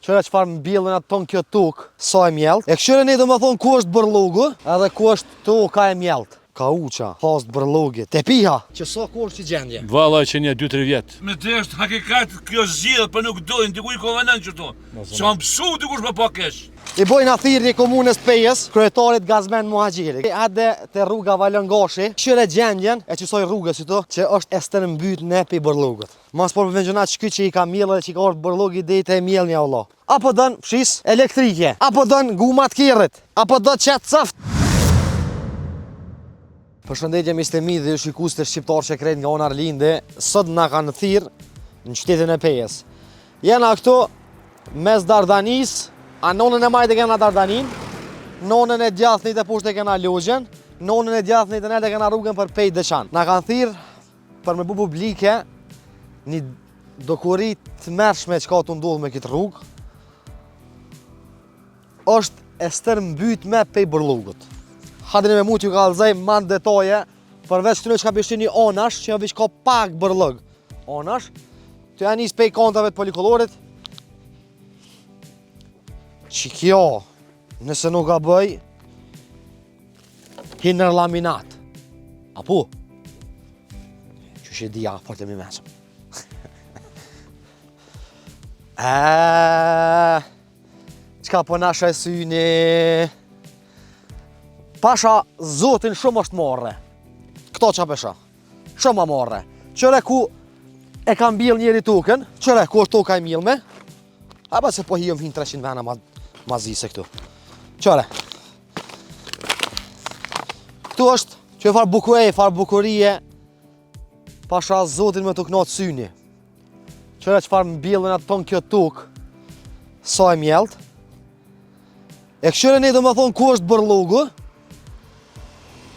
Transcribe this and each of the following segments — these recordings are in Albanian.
Qëra qëfar mbjellën atë ton kjo tokë, sa e mjelt. E këshyre ne do më thonë ku është bërlogu, edhe ku është toka e mjelt. Kauqa, hast bërlogi, tepiha, që sa ku është që gjendje. Valla që një 2-3 vjetë. Me të është hakikat kjo zhjith, për nuk dojnë, dikuj konvenant që to. Që më pësu dikush me pa kesh. I bojnë athirë një komunës Pejës, kryetarit Gazmen Muhaxhiri. Ade të rruga Valongashi, këshyre gjendjen, e qësoj rrugës që to, që është estër mbyt në pi bërlogut. Mas por përvengjona që i ka mjellë dhe që i ka orë bërlogi dhe i të e mjellë një Allah. Apo dën fshis elektrike, apo dën gumat kirrit, apo do qetë saft. Përshëndetje mistemi dhe shikus të shqiptarë që krejt nga onë Arlinde, sot nga kanë thirë në qytetin e Pejës. Jena këtu mes Dardanis, a nonën e majtë e kena Dardanin, nonën e djathnit e pushtë e kena Logjen, nonën e djathnit e nete e kena rrugën për Pejë Dëshan. Nga kanë thirë për me bu publike një dokurit të mërshme që ka të ndodhë me këtë rrugë, është e stër mbyt me Pejë Bërlogut. Hadini me mu t'ju ka lëzaj man detaje, përveç këtëne që ka bishti një onash, që vish ka pak bërlëg. Onash, të janë njës pej kontave të polikolorit, që kjo, nëse nuk ka bëj, hinër laminat. Apo? Që shi dhja, për të mi mesëm. Qka për nasha e syni? Pasha zotin shumë është marre. Këto qa pesha? Shumë a marre. Qëre ku e kam bil njeri token, qëre ku është toka e milme, a se po hijëm hin 300 vena ma zise këtu. Qëre. Këtu është që e farë bukurie, pasha zotin me të knatë syni. Qëre që farë mbillën atë ton kjo tokë, sa e mjelt. E këshyre ne do më thonë ku është bërlogu,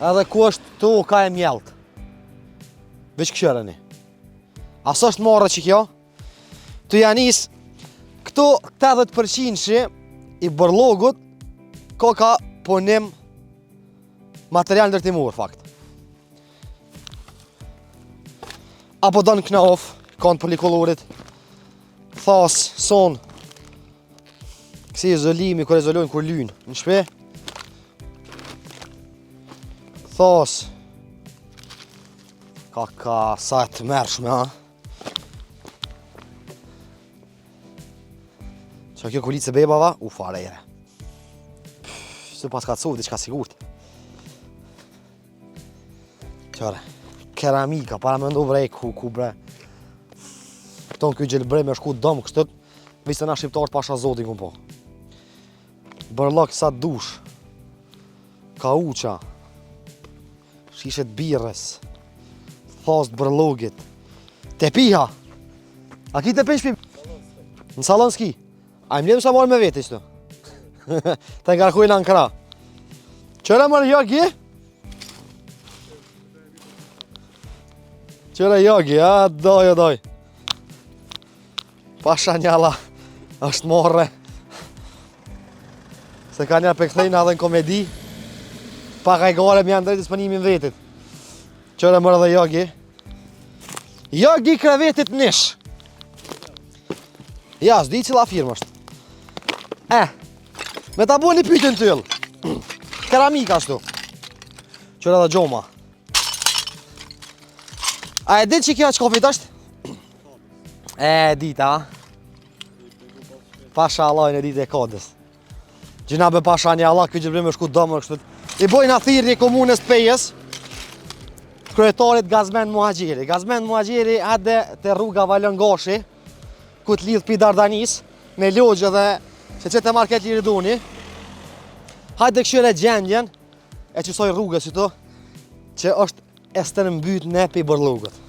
edhe ku është toka e mjelt. Veç këshëreni. Asë është marrë që kjo? Të janis, këto 80% i bërlogut ka punim material ndërtimor, fakt. Apo do në knof, kanë polikolorit, thas, son, kësi izolimi, kër izolojnë kur lynë, në shpe, thos, ka sa të mërshme, ha? Qa kjo kulitë se bebava, fare jere. Se pas ka të sovë, diqka sigurt. Qare, keramika, para me ndu vrej ku bre. Ton kjo gjelë bre me shku dëmë kështët, viste na shqiptarët pasha zotin ku po. Bërlak sa dush, kauqa, shishet birres, thast bërlogit, tepiha. A ki tepi shpim? Në Salonski. A im ledhë sa marrë me vete ishtu? Të ngarkuj në Ankara. Qëre mërë jagi? Qëre jagi, a doj. Pasha njala është morre. Se ka një pekthejna dhe në komedi. Pak a i gare më janë drejtë disponimin vetit. Qëre mërë dhe jagi. Jagi krevetit nish. Ja, s'di cila firmë është. Me ta bo një pytin t'yll. Keramika shtu. Qëre dhe gjoma. A e dit që kjo qkopit është? Dita. Pasha Allah në dit e kodës. Gjina be pasha një Allah, kjo gjëbrim e shku dëmër kështu. I bojnë athirë një komunës Pejës, kryetarit Gazmen Muhaxhiri. Gazmen Muhaxhiri ade të rruga Valongashi, ku të lidhë pi Dardanis, me Logje dhe që që të market Liridoni. Hajde këshyre gjendjen, e qësoj rrugës që to, që është estër mbyt në pi bërlogut.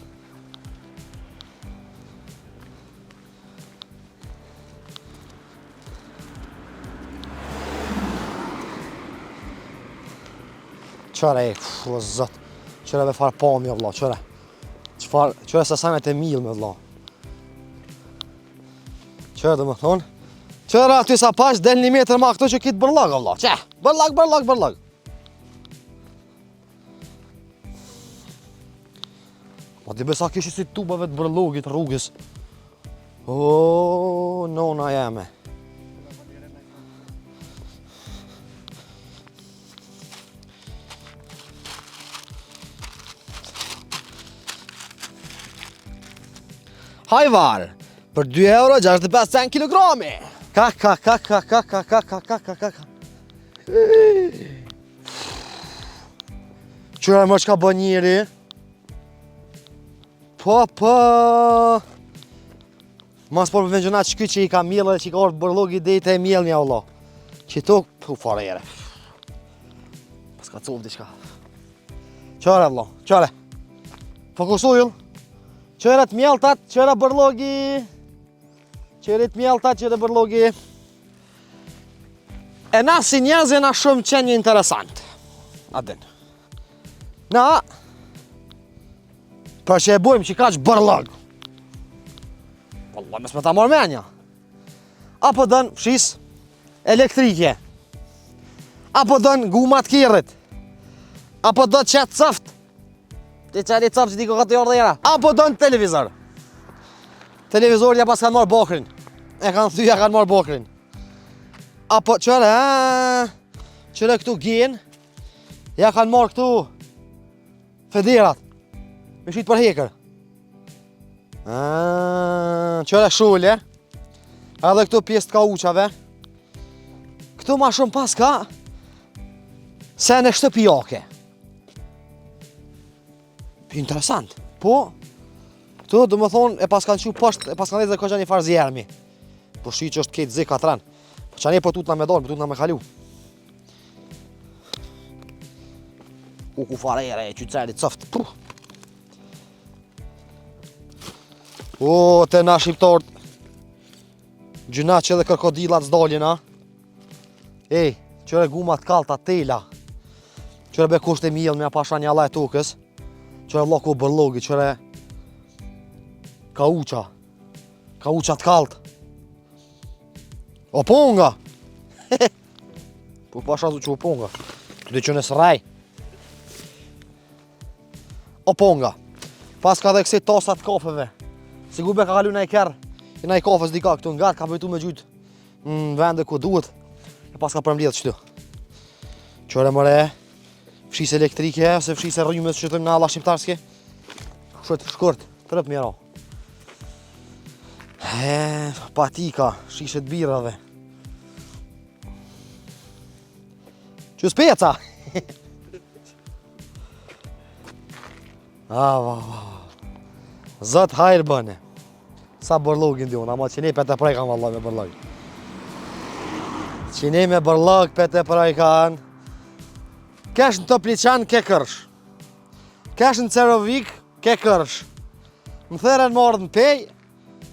Qëre o zët, qëre be farë pami o vla, qëre. Qëre se sanet e mil me vla. Qëre dhe më thonë. Qëre aty sa pash del 1 metër ma këto që kitë bërlag o vla. Qe, bërlag. Ma di besa kishë si tubave të bërlogit rrugës. O, nona jeme. hajvar për 2,65 € kilogrami. Ka. Qëra më çka bën njëri? Po. Mas por përvengjona që i ka mjellë dhe që i ka orë bërlogi dhe i të e mjellë një Allah. Që to, fare jere. Pas ka covë diqka. Qëre Allah, qëre. Fokusujul. Qëre të mjellëtat, qëre bërlogi. Qëre të mjellëtat, qëre bërlogi. E na si njerëz e na shumë qenje interesant. Adin. Na, për që e bujmë që ka që bërlog. Allah, mes me ta mor menja. Apo dën fshis elektrike. Apo dën gumat kirrit. Apo do qetë coft. Ti qëri coft që di ko këtë orë dhe jera. Apo dën televizor. Televizor ja pas kanë marrë bokrin. E kanë thyja kanë marrë bokrin. Apo qëre këtu gjen. Ja kanë marrë këtu federat. Me shqit për hekër. Qëre shullje. Edhe këtu pjesë të kauqave. Këtu ma shumë pas ka se në shtëpijake. Interesant. Po, këtu do më thonë e pas kanë qu poshtë, e pas kanë dhe ka një farë zjermi. Po shi që është ketë zi katran. Po që anje po tutna me donë, po tutna me kalu. Ku fare ere, qytëseri coft. O, te na shqiptarët. Gjyna që edhe krokodilat s'daljen, a? Ej, qëre gumat kalta, tela. Qëre be kusht e mjellë me a pasha një Allah e tukës. Qëre loko bërlogi, qëre kauqa. Kauqa të kalt. O ponga! Po pasha du që o ponga. Të dy që nësë raj. O ponga. Pas ka dhe kësi tasat kafeve. Sigur be ka kalu në i kërë. Në i kafës dika këtu nga ka pëjtu me gjujtë në vende ku duhet. E pas ka përmledhë qëtu. Qëre mëre, fshis elektrike, ose fshis e rrymës që tëmë në alla shqiptarske. Shët shkurt, tërëp mjera. Patika, shishet birave. Që speca? Zët hajrë bëne. Sa bërlogin dion, ama që ne për të prejkan valla me bërlog. Që ne me bërlog për të prejkan. Kesh në Topliqan ke kërsh. Kesh në Cerovik ke kërsh. Më thërën më ardhë në pej.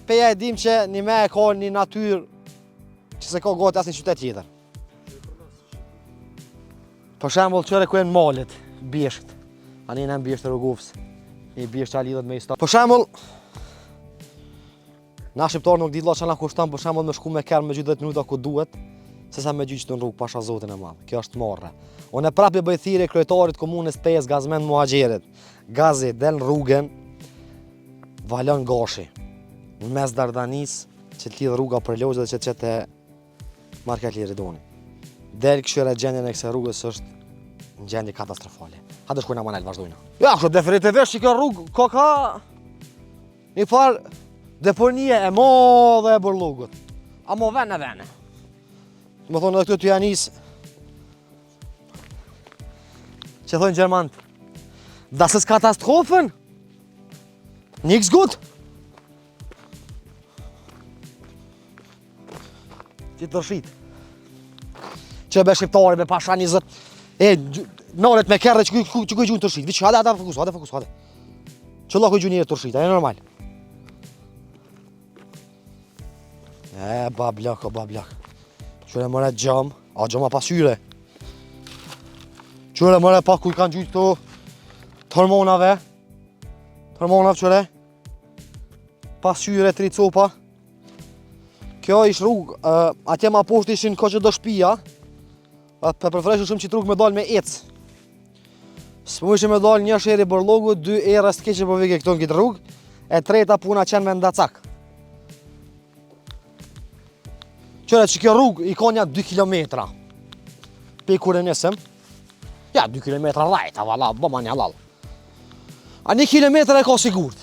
Peja e dim që një me e ka një natyrë që se ka gati asë një qytet tjetër. Për shembull qëre ku e në malit, bjeshkt. Ani në bjesht e rrugufës. Një bjesht që a lidhet me istat. Për shembull, na shqiptarë nuk di la që na kushton për shembull me shku me kërë me gjithë 10 minuta ku duhet, se sa me gjithë në rrugë pasha zotin e madhë. Kjo është marrë. Unë e prapë bëj thirrje kryetarit komunës 5 Gazmend Muhaxherit. Gazi del në rrugën, valon gashi. Në mes Dardanis, që të lidhë rruga për Lozë dhe që të qete Market Liridoni. Del këshyre gjendjen e këse rrugës është në gjendje katastrofale. Ha të shkujna manel, vazhdojna. Ja, kështë definitivisht që kjo rrugë ka një farë deponie e madhe e bërlogët. A mo vene. Më thonë edhe këtu të janis, që thonë Gjermant, das ist Katastrophen, niks gut. Që të rëshit. Që be shqiptari me pasha 20, nalet me kërë që kuj gjunë të rëshit. Vishë, hade, fokus. Që Allah kuj gjunë njëre të rëshit, e normal. Bablak. Qëre mëre gjëm, a gjëma pasyre. Qëre mëre pa kuj kanë gjujtë të hormonave. Qëre. Pasyre, 3 copa. Kjo ish rrugë, atje ma poshtë ishin ko që do shpia. Për përfreshë shumë që të rrugë me dalë me ecë. Së më ishe me dalë një sheri bërlogu, 2 erës të keqe po vike këto në këtë rrugë, e 3ta puna qenë me ndacak. Qëre që kjo rrugë i ka një 2 kilometra. Pe kur e nesëm. Ja, 2 kilometra rajta, vala, bëma një halal. A 1 kilometra e ka sigurt.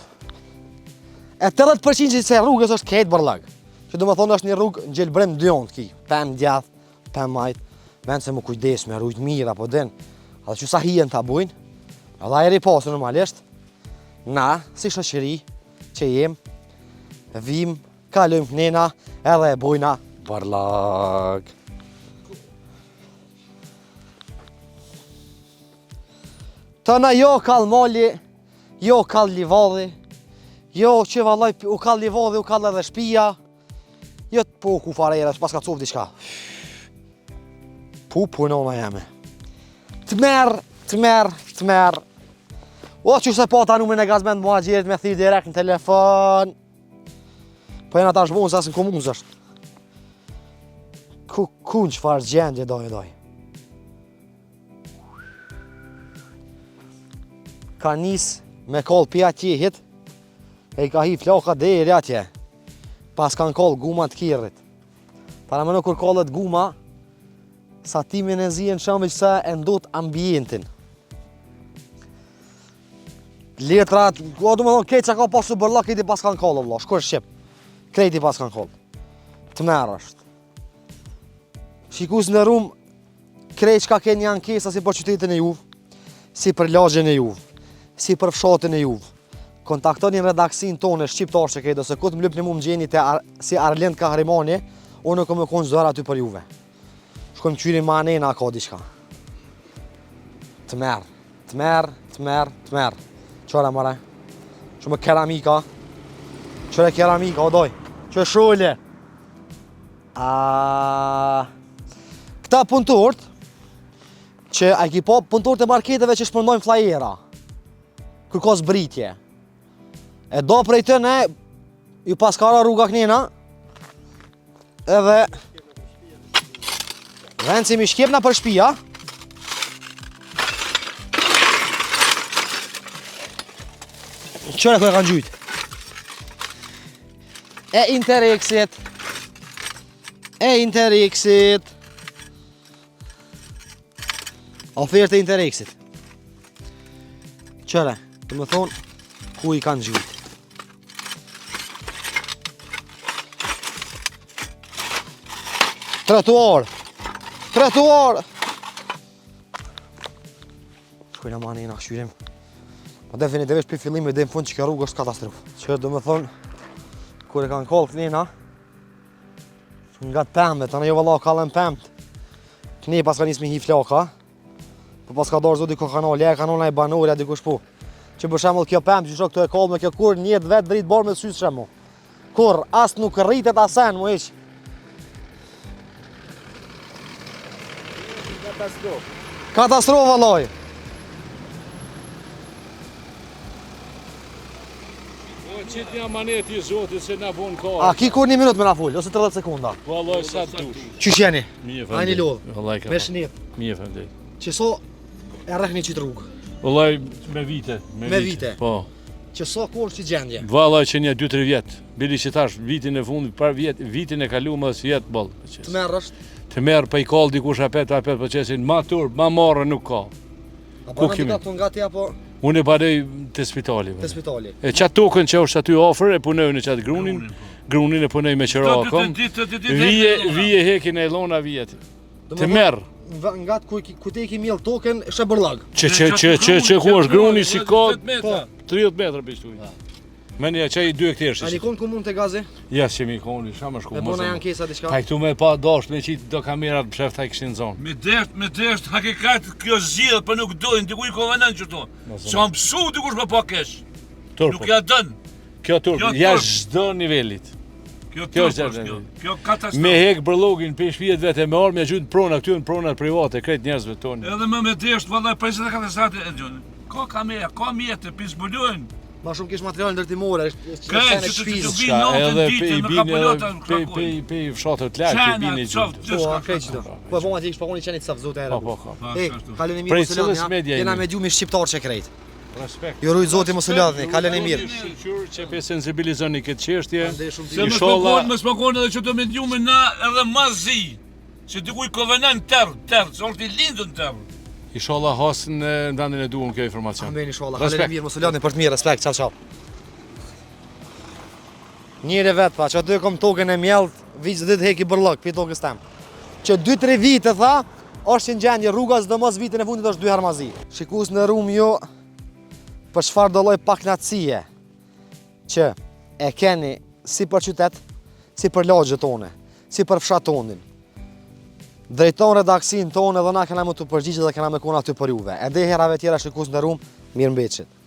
E 80% që se rrugës është ketë bërlag. Që do më thonë është një rrugë në gjelbrim djonët ki. Pem djath, pem majt. Vend se më kujdes me rrujt mirë apo den. Edhe që sa hien ta bujnë. Edhe ajeri pasë normalisht. Na, si shoqëri që jem, vim, kalojmë knena edhe e bujna bërlag. Tëna jo kall mali, jo kall livadhi, jo që vallaj u kall livadhi, u kall edhe shtëpia. Jo po ku farera, që pas ka copë diçka. Punona jeme. T'merr. O që se po ta numrin e gazmend mua gjerit me thirr direkt në telefon. Po jena ta shvonë sa s'në komunës është. Ku në qëfar gjendje doj. Ka nis me koll pja tjehit, e i ka hi flaka deri atje, pas kanë koll guma të kirrit. Para më në kur kollet guma, sa timin e zien shumë që se e ndot ambientin. Letrat, o du me thonë krejt që ka pasu bërla, krejti pas kanë koll, Allah, shkur shqip. Krejti pas kanë koll. Të merë është. Shikus në rumë, krejt që ka ke një ankesa si për qytetin e juvë, si për lagjen e juvë, si për fshatin e juvë. Kontaktoni në redaksin tonë shqiptar që kejtë, ose këtë më lypni mu më gjeni si Arlend Kahrimani, unë këmë konë zëra aty për juve. Shkojmë qyri ma anena ka diçka. Të merë. Qëra mëre? Shumë keramika. Qëre keramika, o doj. Që shullje. Këta punëtort, që a ki po punëtort e marketeve që shpërndojnë flajera. Kër ka zbritje. E do prej të ne, ju paskara rruga knena, edhe vend si mi shkjepna për shpia, qëre kërë kanë gjujt. E Interexit. Ofertë e Interexit. Qëre, të më thonë, ku i kanë gjujt. Trotuar. Shkojna manina, shqyrim. Po definitivisht për fillimi dhe në fund që kjo rrugë është katastrofë. Që do me thonë, kur e kanë kollë kënina, nga të pëmbe, të në jo valla kallën pëmët. Këni pas ka njës me hi flaka, po pas ka dorë zodi ko kanal, e kanal në i banorja dikush po. Që për shemull kjo pëmë që shok të e kollë me kjo kur njët vetë dritë borë me sysë shemull. Kur, asë nuk rritet asen mu iq. Katastrofë vallaj. Qitë një maneti i zotit se na bon ka. A ki kur një minut me na full, ose 30 sekunda? Vallaj sa dush. Qysh jeni? Mije A një lodhë? Vallaj ka. Me shnet. Mije fëndej. Që so e rrëk një qitë rrugë. Vallaj me vite. Me vite? Po. Që so kur që gjendje? Vallaj që një 2-3 vjetë. Bili që tash vitin e fundit, par vitin e kalu më së vjetë bolë. Të merë është? Të merë pa i kallë dikush apet për qesin ma turp, ma marë nuk ka. Apo në dika të nga ti apo Unë e badej të spitali. të spitali? E qatë tokën që është aty ofër, e punoj në qatë grunin e punoj me qëra kom. Vije hekin e lona vijeti. Të merë. Nga të ku te i ki mjellë token, shë bërlag. Që ku është gruni si ka 30 metra bishtu. Menja që i 2 hektarë A nikon komunë të gazi? Ja, që mi koni, shama shku. E bona janë kesa diçka? Pa këtu me pa dasht me qitë do kamerat më shef ta i këshin zonë. Me desht, hakikat kjo zhjith, për nuk dojnë, dikuj konvenant që to. Që më pësu dikush me pa kesh. Nuk ja dënë. Kjo turp, ja zdo nivellit. Kjo turp është kjo. Kjo katastrofë. Me hek bërlogin për shpijet vete me armë, ja gjynë prona këtu në pronat private, krejt njerëzve tonë. Edhe me desht, vallaj, 24 e gjënë. Ka kamera, ka mjetë, pisbullojnë. Ma shumë kish material ndërtimore, Kaj, që të vi notën ditën me kapolota në krakoj. Pe i fshatër të lartë, pe i bini gjithë. Po, krejt qëto. Po e poma ti ish pagoni qenit sa vëzot e era. Po. E, kalën e mirë Prej mos e cilës lodhni, media ja. Jena jemi? me gjumi shqiptar që krejt. Respekt. Ju rujt zoti mos e lodhni, kalën e mirë. Shqyrë që pe sensibilizoni këtë qeshtje. Se më spakon edhe që të me gjume na edhe ma zi. Që dikuj kovenan tërë, që është i lindën tërë. Inshallah hasën në vendin e duhur kjo informacion. Amen inshallah. Kalën e mirë mos e lodhni për të mirë, respekt, ciao. Njëri vetë, tha, që aty kom tokën e mjellët, vizë dhe të heki bërlëk, për tokës tem. Që 2-3 vite, tha, është në gjendje rruga, së mos vitin e fundit është 2 herë mazi. Shikus në rumë ju, për çfarë do lloj paknatësie që e keni si për qytet, si për lagjet tone, si për fshat tonin. Drejton redaksin tonë edhe na kena më të përgjigje dhe kena me kona aty për juve. E dhe herave tjera shikus në rumë, mirë mbeqit.